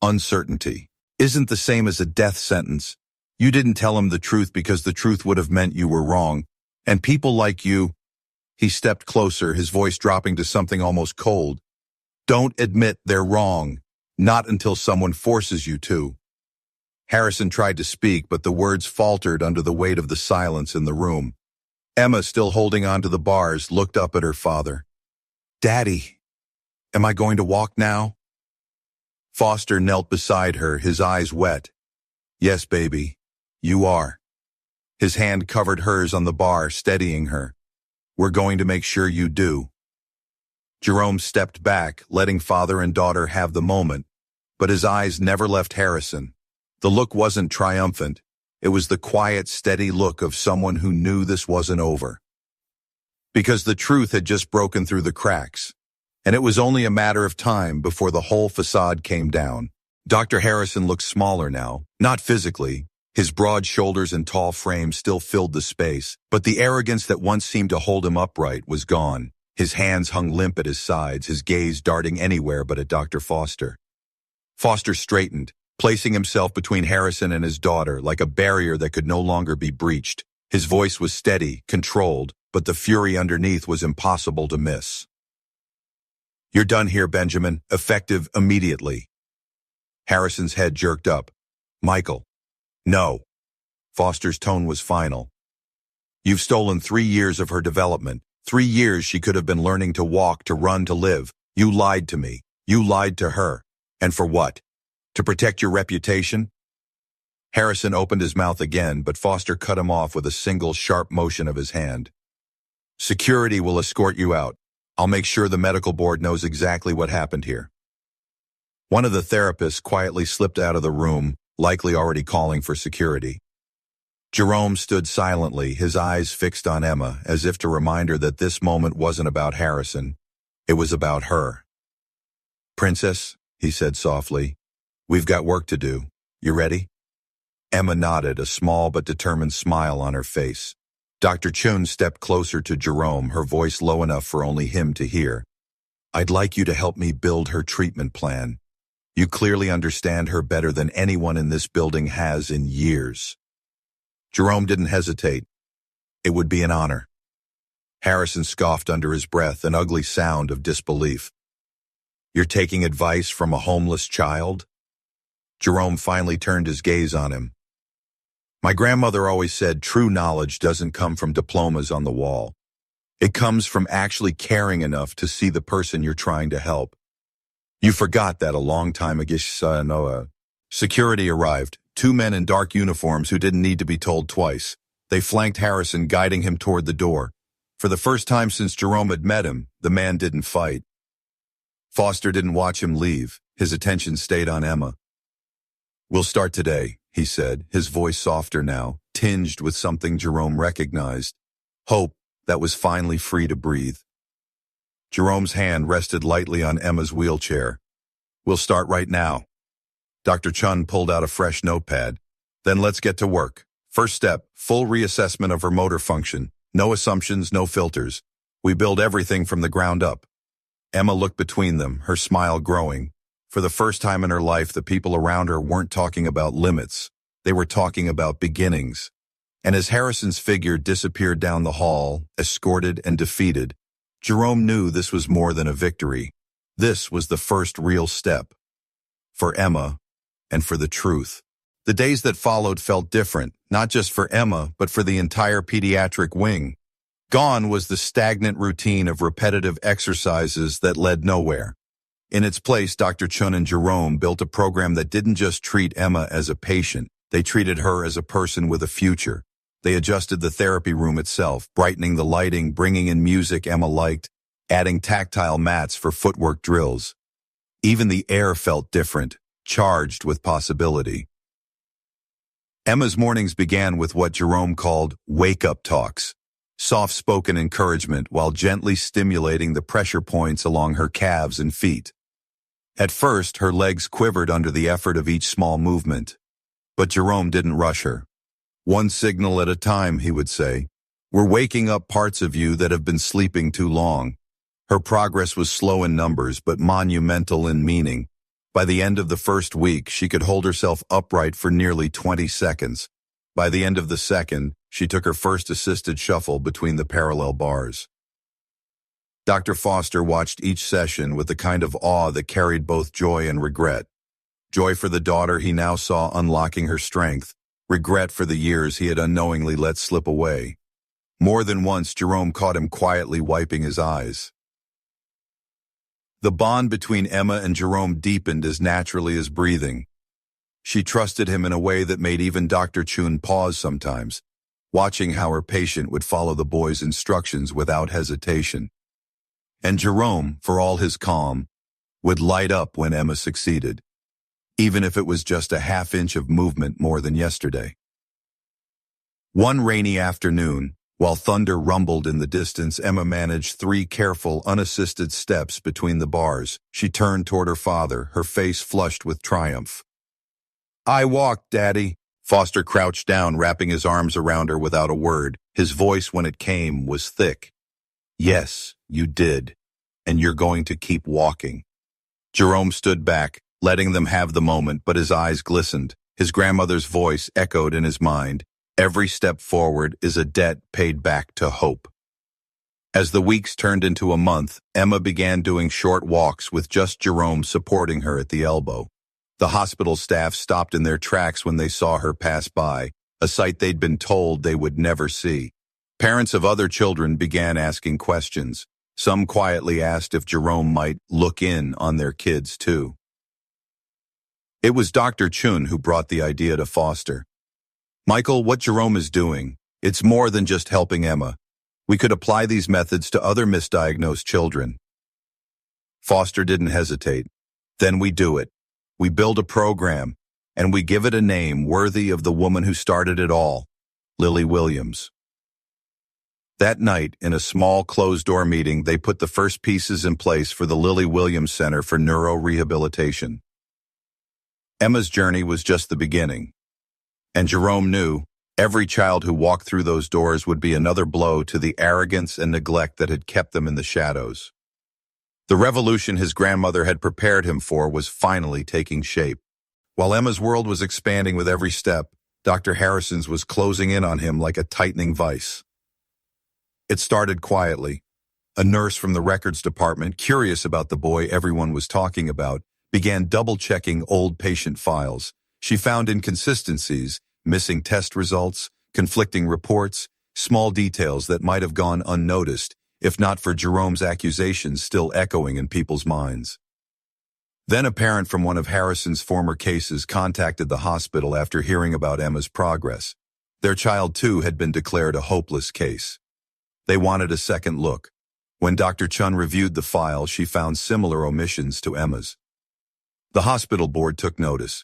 Uncertainty isn't the same as a death sentence. You didn't tell him the truth because the truth would have meant you were wrong. And people like you... He stepped closer, his voice dropping to something almost cold. Don't admit they're wrong. Not until someone forces you to. Harrison tried to speak, but the words faltered under the weight of the silence in the room. Emma, still holding on to the bars, looked up at her father. Daddy, am I going to walk now? Foster knelt beside her, his eyes wet. Yes, baby, you are. His hand covered hers on the bar, steadying her. We're going to make sure you do. Jerome stepped back, letting father and daughter have the moment, but his eyes never left Harrison. The look wasn't triumphant. It was the quiet, steady look of someone who knew this wasn't over. Because the truth had just broken through the cracks, and it was only a matter of time before the whole facade came down. Dr. Harrison looked smaller now, not physically. His broad shoulders and tall frame still filled the space, but the arrogance that once seemed to hold him upright was gone. His hands hung limp at his sides, his gaze darting anywhere but at Dr. Foster. Foster straightened, placing himself between Harrison and his daughter like a barrier that could no longer be breached. His voice was steady, controlled, but the fury underneath was impossible to miss. You're done here, Benjamin, effective immediately. Harrison's head jerked up. Michael. No. Foster's tone was final. You've stolen 3 years of her development. 3 years she could have been learning to walk, to run, to live. You lied to me. You lied to her. And for what? To protect your reputation? Harrison opened his mouth again, but Foster cut him off with a single sharp motion of his hand. Security will escort you out. I'll make sure the medical board knows exactly what happened here. One of the therapists quietly slipped out of the room, likely already calling for security. Jerome stood silently, his eyes fixed on Emma, as if to remind her that this moment wasn't about Harrison. It was about her. Princess, he said softly, we've got work to do. You ready? Emma nodded, a small but determined smile on her face. Dr. Chun stepped closer to Jerome, her voice low enough for only him to hear. I'd like you to help me build her treatment plan. You clearly understand her better than anyone in this building has in years. Jerome didn't hesitate. It would be an honor. Harrison scoffed under his breath, an ugly sound of disbelief. You're taking advice from a homeless child? Jerome finally turned his gaze on him. My grandmother always said true knowledge doesn't come from diplomas on the wall. It comes from actually caring enough to see the person you're trying to help. You forgot that a long time ago. Security arrived, 2 men in dark uniforms who didn't need to be told twice. They flanked Harrison, guiding him toward the door. For the first time since Jerome had met him, the man didn't fight. Foster didn't watch him leave. His attention stayed on Emma. We'll start today, he said, his voice softer now, tinged with something Jerome recognized. Hope that was finally free to breathe. Jerome's hand rested lightly on Emma's wheelchair. We'll start right now. Dr. Chun pulled out a fresh notepad. Then let's get to work. First step, full reassessment of her motor function. No assumptions, no filters. We build everything from the ground up. Emma looked between them, her smile growing. For the first time in her life, the people around her weren't talking about limits. They were talking about beginnings. And as Harrison's figure disappeared down the hall, escorted and defeated, Jerome knew this was more than a victory. This was the first real step. For Emma, and for the truth. The days that followed felt different, not just for Emma, but for the entire pediatric wing. Gone was the stagnant routine of repetitive exercises that led nowhere. In its place, Dr. Chun and Jerome built a program that didn't just treat Emma as a patient. They treated her as a person with a future. They adjusted the therapy room itself, brightening the lighting, bringing in music Emma liked, adding tactile mats for footwork drills. Even the air felt different, charged with possibility. Emma's mornings began with what Jerome called wake-up talks, soft-spoken encouragement while gently stimulating the pressure points along her calves and feet. At first, her legs quivered under the effort of each small movement. But Jerome didn't rush her. One signal at a time, he would say. We're waking up parts of you that have been sleeping too long. Her progress was slow in numbers, but monumental in meaning. By the end of the first week, she could hold herself upright for nearly 20 seconds. By the end of the second, she took her first assisted shuffle between the parallel bars. Dr. Foster watched each session with the kind of awe that carried both joy and regret. Joy for the daughter he now saw unlocking her strength, regret for the years he had unknowingly let slip away. More than once, Jerome caught him quietly wiping his eyes. The bond between Emma and Jerome deepened as naturally as breathing. She trusted him in a way that made even Dr. Chun pause sometimes, watching how her patient would follow the boy's instructions without hesitation. And Jerome, for all his calm, would light up when Emma succeeded, even if it was just a half-inch of movement more than yesterday. One rainy afternoon, while thunder rumbled in the distance, Emma managed 3 careful, unassisted steps between the bars. She turned toward her father, her face flushed with triumph. I walked, Daddy. Foster crouched down, wrapping his arms around her without a word. His voice, when it came, was thick. Yes, you did. And you're going to keep walking. Jerome stood back, letting them have the moment, but his eyes glistened. His grandmother's voice echoed in his mind. Every step forward is a debt paid back to hope. As the weeks turned into a month, Emma began doing short walks with just Jerome supporting her at the elbow. The hospital staff stopped in their tracks when they saw her pass by, a sight they'd been told they would never see. Parents of other children began asking questions. Some quietly asked if Jerome might look in on their kids too. It was Dr. Chun who brought the idea to Foster. "Michael, what Jerome is doing, it's more than just helping Emma. We could apply these methods to other misdiagnosed children." Foster didn't hesitate. "Then we do it. We build a program, and we give it a name worthy of the woman who started it all, Lily Williams." That night, in a small closed-door meeting, they put the first pieces in place for the Lily Williams Center for Neurorehabilitation. Emma's journey was just the beginning. And Jerome knew every child who walked through those doors would be another blow to the arrogance and neglect that had kept them in the shadows. The revolution his grandmother had prepared him for was finally taking shape. While Emma's world was expanding with every step, Dr. Harrison's was closing in on him like a tightening vice. It started quietly. A nurse from the records department, curious about the boy everyone was talking about, began double-checking old patient files. She found inconsistencies, missing test results, conflicting reports, small details that might have gone unnoticed, if not for Jerome's accusations still echoing in people's minds. Then a parent from one of Harrison's former cases contacted the hospital after hearing about Emma's progress. Their child, too, had been declared a hopeless case. They wanted a second look. When Dr. Chun reviewed the file, she found similar omissions to Emma's. The hospital board took notice.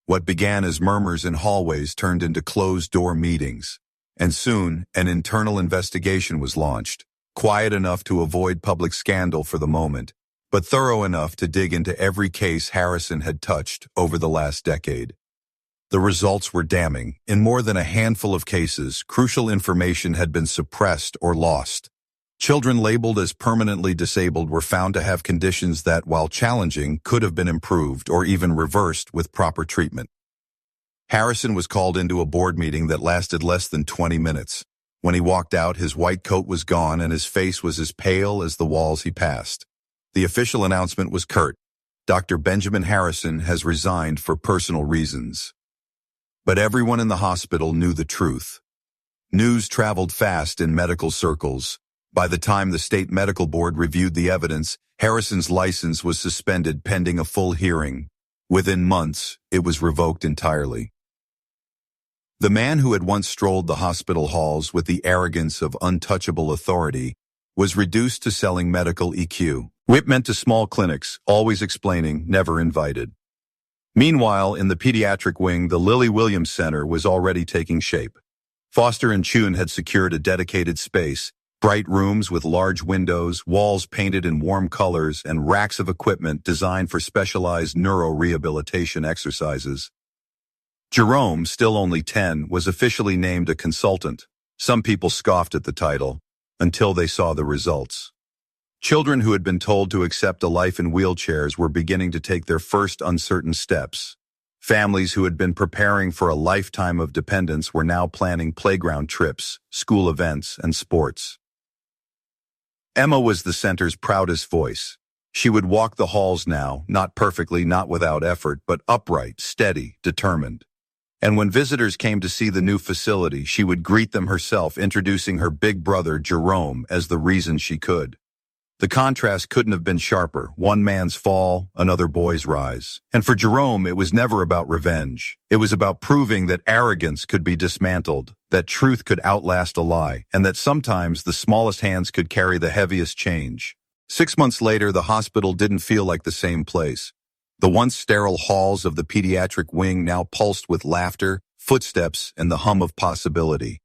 What began as murmurs in hallways turned into closed-door meetings. And soon, an internal investigation was launched. Quiet enough to avoid public scandal for the moment, but thorough enough to dig into every case Harrison had touched over the last decade. The results were damning. In more than a handful of cases, crucial information had been suppressed or lost. Children labeled as permanently disabled were found to have conditions that, while challenging, could have been improved or even reversed with proper treatment. Harrison was called into a board meeting that lasted less than 20 minutes. When he walked out, his white coat was gone and his face was as pale as the walls he passed. The official announcement was curt. Dr. Benjamin Harrison has resigned for personal reasons. But everyone in the hospital knew the truth. News traveled fast in medical circles. By the time the state medical board reviewed the evidence, Harrison's license was suspended pending a full hearing. Within months, it was revoked entirely. The man who had once strolled the hospital halls with the arrogance of untouchable authority was reduced to selling medical EQ. Whip meant to small clinics, always explaining, never invited. Meanwhile, in the pediatric wing, the Lily Williams Center was already taking shape. Foster and Chun had secured a dedicated space, bright rooms with large windows, walls painted in warm colors, and racks of equipment designed for specialized neurorehabilitation exercises. Jerome, still only 10, was officially named a consultant. Some people scoffed at the title, until they saw the results. Children who had been told to accept a life in wheelchairs were beginning to take their first uncertain steps. Families who had been preparing for a lifetime of dependence were now planning playground trips, school events, and sports. Emma was the center's proudest voice. She would walk the halls now, not perfectly, not without effort, but upright, steady, determined. And when visitors came to see the new facility, she would greet them herself, introducing her big brother, Jerome, as the reason she could. The contrast couldn't have been sharper. One man's fall, another boy's rise. And for Jerome, it was never about revenge. It was about proving that arrogance could be dismantled, that truth could outlast a lie, and that sometimes the smallest hands could carry the heaviest change. 6 months later, the hospital didn't feel like the same place. The once sterile halls of the pediatric wing now pulsed with laughter, footsteps, and the hum of possibility.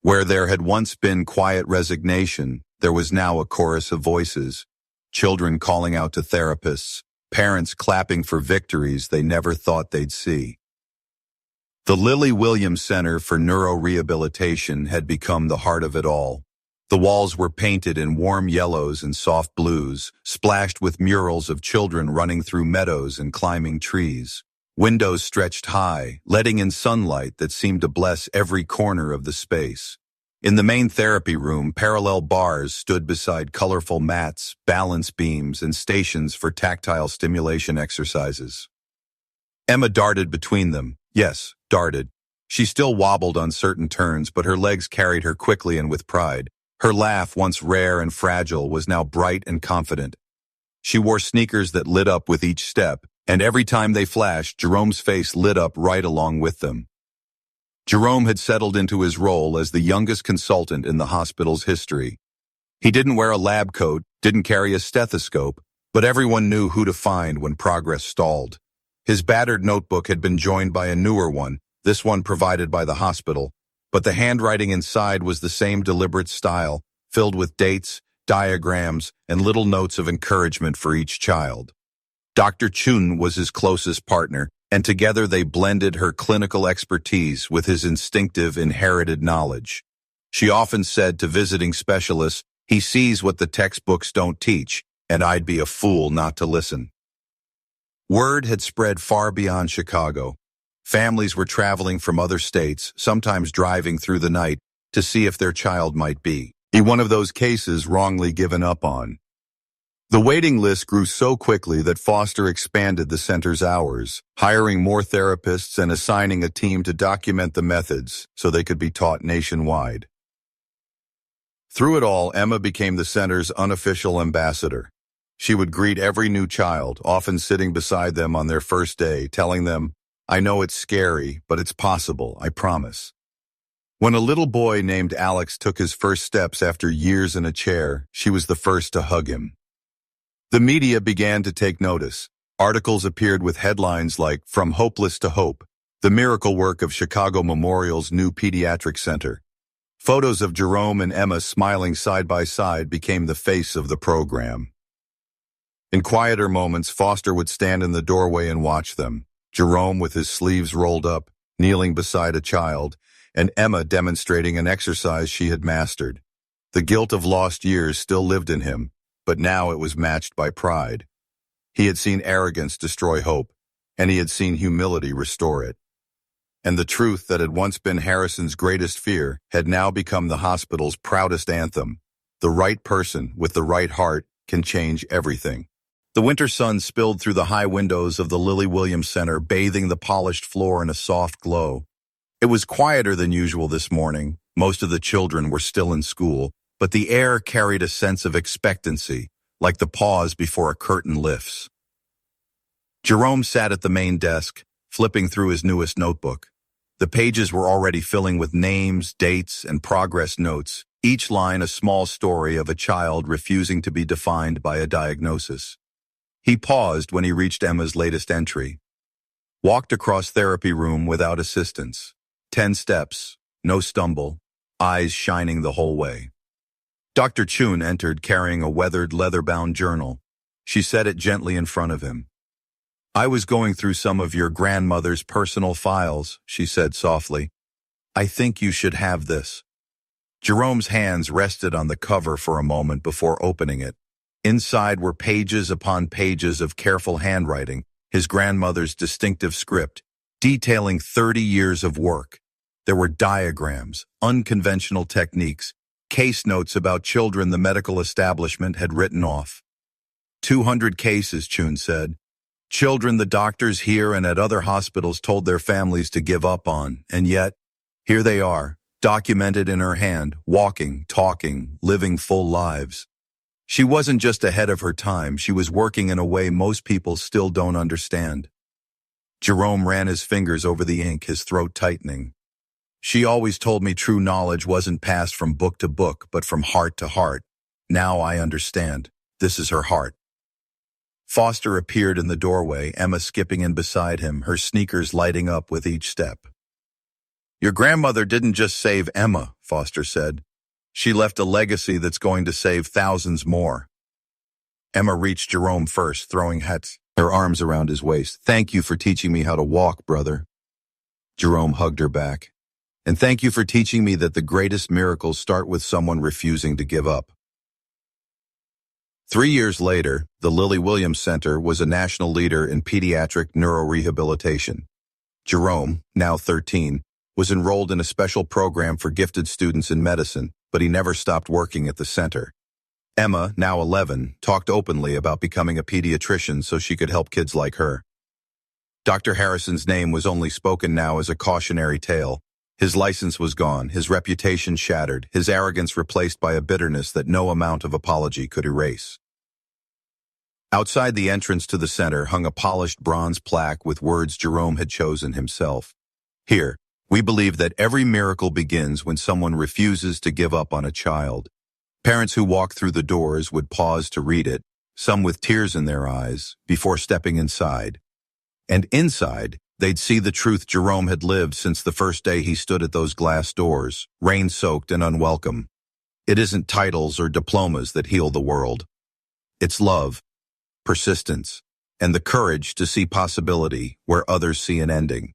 Where there had once been quiet resignation, there was now a chorus of voices. Children calling out to therapists, parents clapping for victories they never thought they'd see. The Lily Williams Center for Neurorehabilitation had become the heart of it all. The walls were painted in warm yellows and soft blues, splashed with murals of children running through meadows and climbing trees. Windows stretched high, letting in sunlight that seemed to bless every corner of the space. In the main therapy room, parallel bars stood beside colorful mats, balance beams, and stations for tactile stimulation exercises. Emma darted between them. Yes, darted. She still wobbled on certain turns, but her legs carried her quickly and with pride. Her laugh, once rare and fragile, was now bright and confident. She wore sneakers that lit up with each step, and every time they flashed, Jerome's face lit up right along with them. Jerome had settled into his role as the youngest consultant in the hospital's history. He didn't wear a lab coat, didn't carry a stethoscope, but everyone knew who to find when progress stalled. His battered notebook had been joined by a newer one, this one provided by the hospital, but the handwriting inside was the same deliberate style, filled with dates, diagrams, and little notes of encouragement for each child. Dr. Chun was his closest partner, and together they blended her clinical expertise with his instinctive, inherited knowledge. She often said to visiting specialists, "He sees what the textbooks don't teach, and I'd be a fool not to listen." Word had spread far beyond Chicago. Families were traveling from other states, sometimes driving through the night, to see if their child might be one of those cases wrongly given up on. The waiting list grew so quickly that Foster expanded the center's hours, hiring more therapists and assigning a team to document the methods so they could be taught nationwide. Through it all, Emma became the center's unofficial ambassador. She would greet every new child, often sitting beside them on their first day, telling them, "I know it's scary, but it's possible, I promise." When a little boy named Alex took his first steps after years in a chair, she was the first to hug him. The media began to take notice. Articles appeared with headlines like, "From Hopeless to Hope," the miracle work of Chicago Memorial's new pediatric center. Photos of Jerome and Emma smiling side by side became the face of the program. In quieter moments, Foster would stand in the doorway and watch them. Jerome with his sleeves rolled up, kneeling beside a child, and Emma demonstrating an exercise she had mastered. The guilt of lost years still lived in him, but now it was matched by pride. He had seen arrogance destroy hope, and he had seen humility restore it. And the truth that had once been Harrison's greatest fear had now become the hospital's proudest anthem. The right person with the right heart can change everything. The winter sun spilled through the high windows of the Lily Williams Center, bathing the polished floor in a soft glow. It was quieter than usual this morning. Most of the children were still in school, but the air carried a sense of expectancy, like the pause before a curtain lifts. Jerome sat at the main desk, flipping through his newest notebook. The pages were already filling with names, dates, and progress notes, each line a small story of a child refusing to be defined by a diagnosis. He paused when he reached Emma's latest entry. Walked across therapy room without assistance. 10 steps, no stumble, eyes shining the whole way. Dr. Chun entered carrying a weathered leather-bound journal. She set it gently in front of him. "I was going through some of your grandmother's personal files," she said softly. "I think you should have this." Jerome's hands rested on the cover for a moment before opening it. Inside were pages upon pages of careful handwriting, his grandmother's distinctive script, detailing 30 years of work. There were diagrams, unconventional techniques, case notes about children the medical establishment had written off. 200 cases, Chun said. Children the doctors here and at other hospitals told their families to give up on, and yet, here they are, documented in her hand, walking, talking, living full lives. She wasn't just ahead of her time, she was working in a way most people still don't understand. Jerome ran his fingers over the ink, his throat tightening. "She always told me true knowledge wasn't passed from book to book, but from heart to heart. Now I understand. This is her heart." Foster appeared in the doorway, Emma skipping in beside him, her sneakers lighting up with each step. "Your grandmother didn't just save Emma," Foster said. "She left a legacy that's going to save thousands more." Emma reached Jerome first, throwing her arms around his waist. "Thank you for teaching me how to walk, brother." Jerome hugged her back. "And thank you for teaching me that the greatest miracles start with someone refusing to give up." 3 years later, the Lily Williams Center was a national leader in pediatric neurorehabilitation. Jerome, now 13, was enrolled in a special program for gifted students in medicine, but he never stopped working at the center. Emma, now 11, talked openly about becoming a pediatrician so she could help kids like her. Dr. Harrison's name was only spoken now as a cautionary tale. His license was gone, his reputation shattered, his arrogance replaced by a bitterness that no amount of apology could erase. Outside the entrance to the center hung a polished bronze plaque with words Jerome had chosen himself. Here, we believe that every miracle begins when someone refuses to give up on a child. Parents who walked through the doors would pause to read it, some with tears in their eyes, before stepping inside. And inside, they'd see the truth Jerome had lived since the first day he stood at those glass doors, rain-soaked and unwelcome. It isn't titles or diplomas that heal the world. It's love, persistence, and the courage to see possibility where others see an ending.